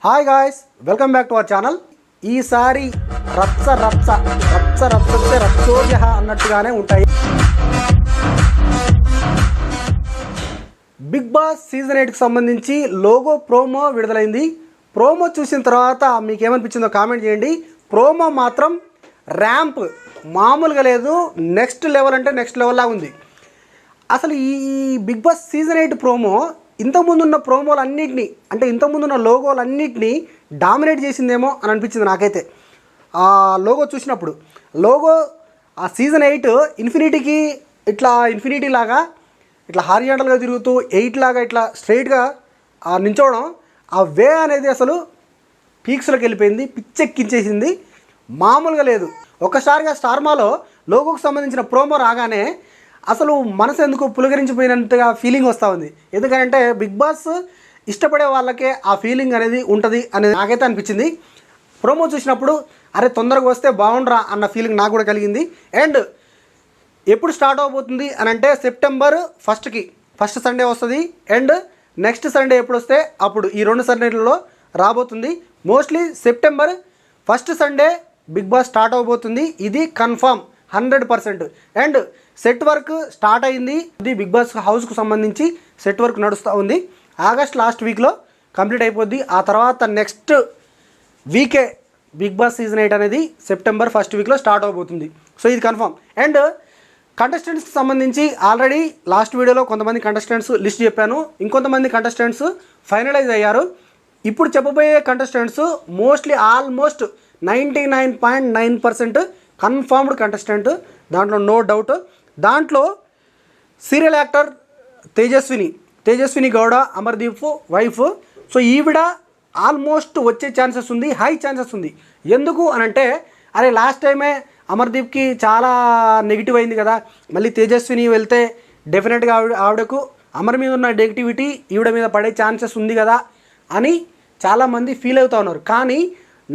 Hi guys, welcome back to our channel. ఈసారి రచ్చోజ అన్నట్టుగానే ఉంటాయి. బిగ్ బాస్ సీజన్ 8కి సంబంధించి లోగో ప్రోమో విడుదలైంది. ప్రోమో చూసిన తర్వాత మీకు ఏమనిపించిందో కామెంట్ చేయండి. ప్రోమో మాత్రం ర్యాంప్ మామూలుగా లేదు, నెక్స్ట్ లెవెల్ అంటే నెక్స్ట్ లెవెల్ లాగా ఉంది. అసలు ఈ బిగ్ బాస్ సీజన్ 8 ప్రోమో ఇంతకుముందున్న ప్రోమోలన్నింటినీ అంటే ఇంతకుముందున్న లోగోలన్నింటినీ డామినేట్ చేసిందేమో అని అనిపించింది నాకైతే. ఆ లోగో చూసినప్పుడు లోగో ఆ సీజన్ 8 ఇన్ఫినిటీకి ఇన్ఫినిటీ లాగా ఇట్లా హారిజాంటల్గా తిరుగుతూ 8 లాగా ఇట్లా స్ట్రైట్గా నించోవడం, ఆ వే అనేది అసలు పీక్స్లోకి వెళ్ళిపోయింది, పిచ్చెక్కించేసింది, మామూలుగా లేదు. ఒక్కసారిగా స్టార్మాలో లోగోకు సంబంధించిన ప్రోమో రాగానే అసలు మనసు ఎందుకు పులకరించిపోయినట్టుగా ఫీలింగ్ వస్తూ ఉంది. ఎందుకంటే బిగ్ బాస్ ఇష్టపడే వాళ్ళకే ఆ ఫీలింగ్ అనేది ఉంటుంది అనేది నాకైతే అనిపించింది. ప్రోమో చూసినప్పుడు అరే తొందరగా వస్తే బాగుండ్రా అన్న ఫీలింగ్ నాకు కూడా కలిగింది. అండ్ ఎప్పుడు స్టార్ట్ అవబోతుంది అని అంటే సెప్టెంబర్ 1కి ఫస్ట్ సండే వస్తుంది. అండ్ నెక్స్ట్ సండే ఎప్పుడు వస్తే అప్పుడు ఈ 2 సండేలలో రాబోతుంది. Mostly September 1 Sunday Bigg Boss start అవబోతుంది. ఇది confirm 100%. And set work start అయింది. ఇది బిగ్ బాస్ హౌస్కు సంబంధించి సెట్ వర్క్ నడుస్తూ ఉంది. ఆగస్ట్ లాస్ట్ వీక్లో కంప్లీట్ అయిపోద్ది. ఆ తర్వాత నెక్స్ట్ వీకే బిగ్ బాస్ సీజన్ 8 అనేది సెప్టెంబర్ 1st వీక్లో స్టార్ట్ అవబోతుంది. సో ఇది కన్ఫామ్. అండ్ కంటెస్టెంట్స్కి సంబంధించి ఆల్రెడీ లాస్ట్ వీడియోలో కొంతమంది కంటెస్టెంట్స్ లిస్ట్ చెప్పాను, ఇంకొంతమంది కంటెస్టెంట్స్ ఫైనలైజ్ అయ్యారు. ఇప్పుడు చెప్పబోయే contestants mostly almost 99.9% confirmed contestant, దాంట్లో నో డౌట్. దాంట్లో serial actor Tejaswini Gowda, Amardeep wife. So ఈవిడ ఆల్మోస్ట్ వచ్చే ఛాన్సెస్ ఉంది, హై ఛాన్సెస్ ఉంది. ఎందుకు అనంటే అరే లాస్ట్ టైమే అమర్దీప్కి చాలా నెగిటివ్ అయింది కదా, మళ్ళీ తేజస్విని వెళ్తే డెఫినెట్గా ఆవిడకు అమర్ మీద ఉన్న నెగిటివిటీ ఈవిడ మీద పడే ఛాన్సెస్ ఉంది కదా అని చాలామంది ఫీల్ అవుతూ ఉన్నారు. కానీ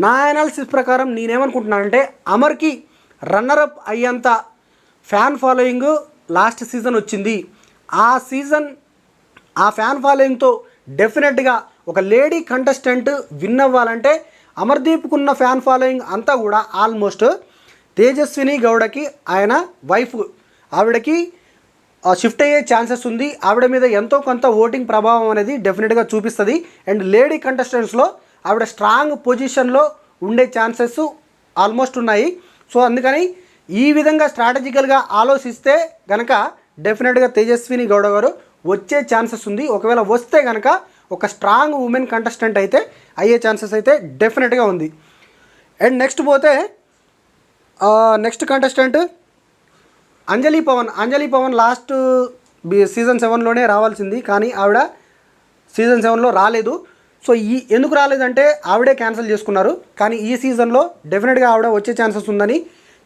నా అనాలిసిస్ ప్రకారం నేనేమనుకుంటున్నానంటే అమర్కి రన్నరప్ అయ్యేంత ఫ్యాన్ ఫాలోయింగ్ లాస్ట్ సీజన్ వచ్చింది. ఆ ఫ్యాన్ ఫాలోయింగ్తో డెఫినెట్గా ఒక లేడీ కంటెస్టెంట్ విన్ అవ్వాలంటే అమర్దీప్కున్న ఫ్యాన్ ఫాలోయింగ్ అంతా కూడా ఆల్మోస్ట్ తేజస్విని గౌడకి ఆయన వైఫ్ ఆవిడకి షిఫ్ట్ అయ్యే ఛాన్సెస్ ఉంది. ఆవిడ మీద ఎంతో కొంత ఓటింగ్ ప్రభావం అనేది డెఫినెట్గా చూపిస్తుంది. అండ్ లేడీ కంటెస్టెంట్స్లో ఆవిడ స్ట్రాంగ్ పొజిషన్లో ఉండే ఛాన్సెస్ ఆల్మోస్ట్ ఉన్నాయి. సో అందుకని ఈ విధంగా స్ట్రాటజికల్గా ఆలోచిస్తే కనుక డెఫినెట్గా తేజస్విని గౌడ గారు వచ్చే ఛాన్సెస్ ఉంది. ఒకవేళ వస్తే కనుక ఒక స్ట్రాంగ్ ఉమెన్ కంటెస్టెంట్ అయితే అయ్యే ఛాన్సెస్ అయితే డెఫినెట్గా ఉంది. And next contestant Anjali Pawan last season 7లోనే రావాల్సింది, కానీ ఆవిడ సీజన్ 7లో రాలేదు. సో ఎందుకు రాలేదంటే ఆవిడే క్యాన్సిల్ చేసుకున్నారు. కానీ ఈ సీజన్లో డెఫినెట్గా ఆవిడ వచ్చే ఛాన్సెస్ ఉందని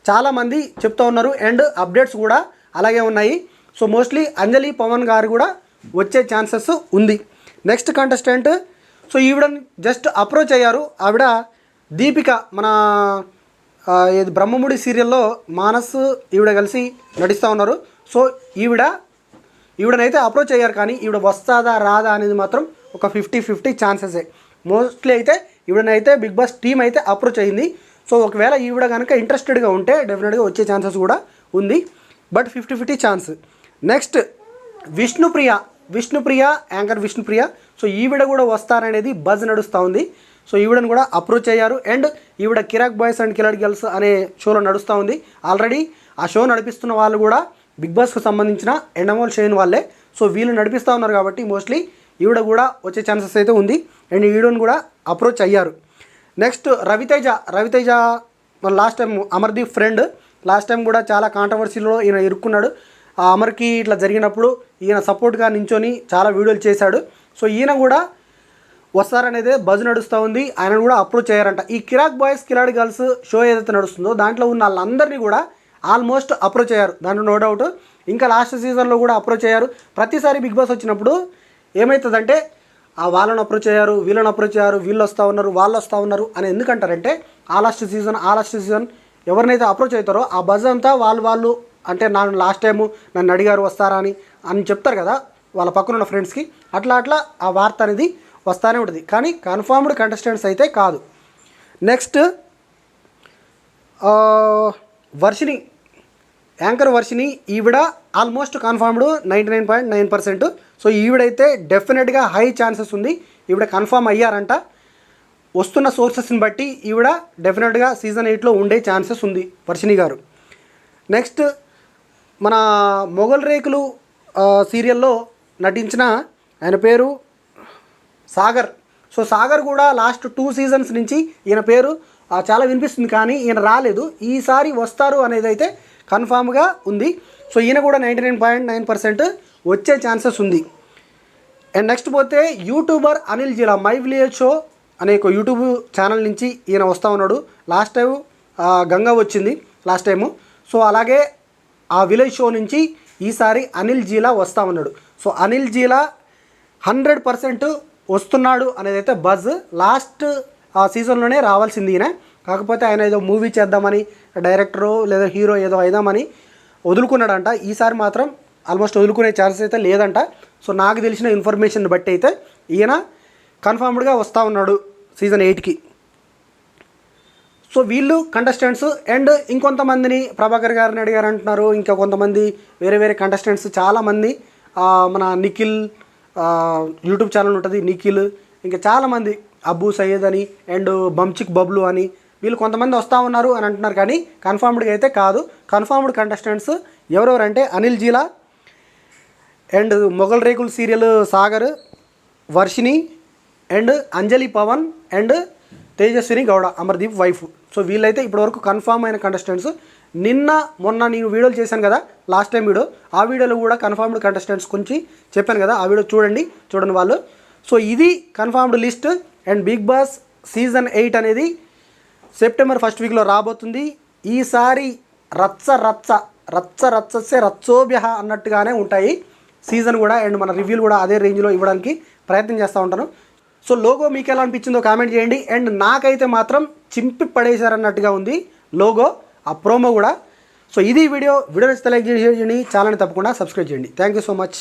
చాలామంది చెప్తూ ఉన్నారు. అండ్ అప్డేట్స్ కూడా అలాగే ఉన్నాయి. సో మోస్ట్లీ అంజలి పవన్ గారు కూడా వచ్చే ఛాన్సెస్ ఉంది. నెక్స్ట్ కంటెస్టెంట్, సో ఈవిడని జస్ట్ అప్రోచ్ అయ్యారు. ఆవిడ దీపిక, మన బ్రహ్మముడి సీరియల్లో మానస్ ఈవిడ కలిసి నటిస్తూ ఉన్నారు. సో ఈవిడనైతే అప్రోచ్ అయ్యారు. కానీ ఈవిడ వస్తుందా రాదా అనేది మాత్రం ఒక 50-50 ఛాన్సెసే. మోస్ట్లీ అయితే ఈవిడనైతే బిగ్ బాస్ టీమ్ అయితే అప్రోచ్ అయ్యింది. సో ఒకవేళ ఈవిడ కనుక ఇంట్రెస్టెడ్గా ఉంటే డెఫినెట్గా వచ్చే ఛాన్సెస్ కూడా ఉంది, but 50-50 chance. Next Vishnupriya anchor Vishnupriya. So ఈవిడ కూడా వస్తారనేది బజ్ నడుస్తూ ఉంది. సో ఈవిడని కూడా అప్రోచ్ అయ్యారు. అండ్ ఈవిడ కిరాక్ బాయ్స్ అండ్ కిలాడి గర్ల్స్ అనే షోలో నడుస్తూ ఉంది. ఆల్రెడీ ఆ షో నడిపిస్తున్న వాళ్ళు కూడా బిగ్ బాస్కు సంబంధించిన ఎండమోల్ షైన్ వాళ్ళే. సో వీళ్ళు నడిపిస్తూ ఉన్నారు కాబట్టి మోస్ట్లీ ఈవిడ కూడా వచ్చే ఛాన్సెస్ అయితే ఉంది. అండ్ ఈవిడని కూడా అప్రోచ్ అయ్యారు. Next Raviteja last time Amardeep friend. Last time కూడా చాలా కాంట్రవర్సీలో ఈయన ఇరుక్కున్నాడు. అమర్కి ఇట్లా జరిగినప్పుడు ఈయన సపోర్ట్గా నించొని చాలా వీడియోలు చేశాడు. సో ఈయన కూడా వస్తారనేదే బజ్ నడుస్తూ ఉంది. ఆయన కూడా అప్రోచ్ అయ్యారంట. ఈ కిరాక్ బాయ్స్ కిలాడి గర్ల్స్ షో ఏదైతే నడుస్తుందో దాంట్లో ఉన్న వాళ్ళందరినీ కూడా ఆల్మోస్ట్ అప్రోచ్ అయ్యారు, దాంట్లో నో డౌట్. ఇంకా లాస్ట్ సీజన్లో కూడా అప్రోచ్ అయ్యారు. ప్రతిసారి బిగ్ బాస్ వచ్చినప్పుడు ఏమవుతుందంటే వాళ్ళని అప్రోచ్ అయ్యారు, వీళ్ళని అప్రోచ్ అయ్యారు, వీళ్ళు వస్తూ ఉన్నారు, వాళ్ళు వస్తూ ఉన్నారు అని ఎందుకంటారంటే ఆ లాస్ట్ సీజన్ ఎవరినైతే అప్రోచ్ అవుతారో ఆ బజ్ అంతా వాళ్ళు అంటే లాస్ట్ టైము నన్ను అడిగారు వస్తారా అని చెప్తారు కదా వాళ్ళ పక్కన ఉన్న ఫ్రెండ్స్కి. అట్లా ఆ వార్త అనేది వస్తూనే ఉంటుంది, కానీ కన్ఫర్మ్డ్ కంటెస్టెంట్స్ అయితే కాదు. నెక్స్ట్ వర్షిని, యాంకర్ వర్షిని, ఈవిడ ఆల్మోస్ట్ కన్ఫర్మ్డ్ 99.9%. సో ఈవిడైతే డెఫినెట్గా హై ఛాన్సెస్ ఉంది, ఈవిడ కన్ఫర్మ్ అయ్యారంట. వస్తున్న సోర్సెస్ని బట్టి ఈవిడ డెఫినెట్గా సీజన్ 8లో ఉండే ఛాన్సెస్ ఉంది వర్షిని గారు. నెక్స్ట్ మన మొగల్ రేకులు సీరియల్లో నటించిన ఆయన పేరు సాగర్. సో సాగర్ కూడా లాస్ట్ 2 సీజన్స్ నుంచి ఈయన పేరు చాలా వినిపిస్తుంది, కానీ ఈయన రాలేదు. ఈసారి వస్తారు అనేది అయితే కన్ఫామ్గా ఉంది. సో ఈయన కూడా 99.9% వచ్చే ఛాన్సెస్ ఉంది. అండ్ నెక్స్ట్ పోతే YouTuber Anil జీలా, my village show అనే ఒక యూట్యూబ్ ఛానల్ నుంచి ఈయన వస్తూ ఉన్నాడు. లాస్ట్ టైం గంగా వచ్చింది లాస్ట్ టైము. సో అలాగే ఆ విలేజ్ షో నుంచి ఈసారి అనిల్ జీలా వస్తూ ఉన్నాడు. సో అనిల్ జీలా 100% వస్తున్నాడు అనేది అయితే బజ్. లాస్ట్ సీజన్లోనే రావాల్సింది ఈయన, కాకపోతే ఆయన ఏదో మూవీ చేద్దామని డైరెక్టరు లేదా హీరో ఏదో అయిదామని వదులుకున్నాడంట. ఈసారి మాత్రం ఆల్మోస్ట్ వదులుకునే ఛాన్సెస్ అయితే లేదంట. సో నాకు తెలిసిన ఇన్ఫర్మేషన్ బట్టి అయితే ఈయన కన్ఫర్మ్డ్గా వస్తూ ఉన్నాడు సీజన్ 8కి. సో వీళ్ళు కంటెస్టెంట్స్. అండ్ ఇంకొంతమందిని ప్రభాకర్ గారిని అడిగారు అంటున్నారు, ఇంకా కొంతమంది వేరే వేరే కంటెస్టెంట్స్ చాలామంది, మన నిఖిల్ యూట్యూబ్ ఛానల్ ఉంటుంది నిఖిల్, ఇంకా చాలామంది అబ్బు సయ్యద్ అని అండ్ బంచిక్ బబ్లు అని, వీళ్ళు కొంతమంది వస్తూ ఉన్నారు అని అంటున్నారు, కానీ కన్ఫర్మ్డ్గా అయితే కాదు. కన్ఫర్మ్డ్ కంటెస్టెంట్స్ ఎవరెవరంటే Anil Geela and Mogali Rekulu serial Sagar, Varshini and Anjali Pawan and Tejaswini Gowda, Amardeep wife. So వీళ్ళైతే ఇప్పటివరకు కన్ఫామ్ అయిన కంటెస్టెంట్స్. మొన్న నేను వీడియోలు చేశాను కదా లాస్ట్ టైం వీడియో, ఆ వీడియోలో కూడా కన్ఫర్మ్డ్ కంటెస్టెంట్స్ గురించి చెప్పాను కదా, ఆ వీడియో చూడండి వాళ్ళు. సో ఇది confirmed list. And Bigg Boss season 8 అనేది సెప్టెంబర్ 1st వీక్లో రాబోతుంది. ఈసారి రచ్చోభ్య అన్నట్టుగానే ఉంటాయి సీజన్ కూడా. అండ్ మన రివ్యూలు కూడా అదే రేంజ్లో ఇవ్వడానికి ప్రయత్నం చేస్తూ ఉంటాను. సో లోగో మీకు ఎలా అనిపించిందో కామెంట్ చేయండి. అండ్ నాకైతే మాత్రం చింపి పడేశారన్నట్టుగా ఉంది లోగో, ఆ ప్రోమో కూడా. సో ఇది వీడియో నచ్చితే లైక్ చేయండి, ఛానల్ని తప్పకుండా సబ్స్క్రైబ్ చేయండి. Thank you so much.